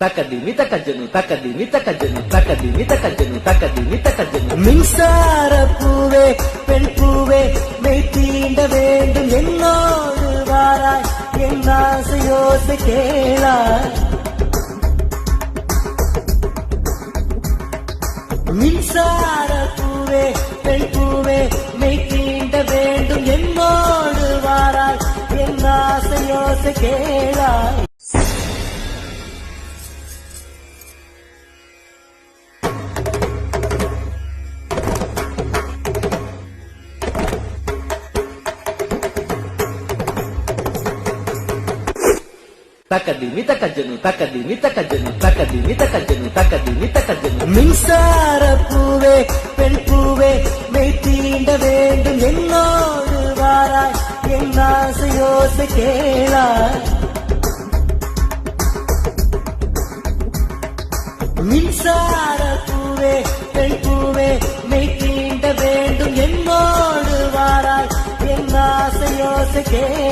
தக்கதிமி தக்கஜனு தக்கதிமி தக்கஜனு தக்கதிமி தக்கஜனு தக்கதிமி தக்கஜனு மின்சார பூவே பெண் பூவே மெய் தீண்ட வேண்டும் என்னோடு வாராய் என் ஆசையோசை கேளாய் மின்சார பூவே பெண் பூவே மெய் தீண்ட வேண்டும் என்னோடு வாராய் என் ஆசையோசை கேளாய் தக்கதிமி தக்கஜனு தக்கதிமி தக்கஜனு தக்கதிமி தக்கஜனு தக்கதிமி தக்கஜனு மின்சார பூவே பெண் பூவே மெய் தீண்ட வேண்டும் என்னோடு வாராய் என் ஆசையோசை கேளாய் மின்சார பூவே பெண் பூவே மெய் தீண்ட வேண்டும் என்னோடு வாராய் என் ஆசையோசை கேளாய்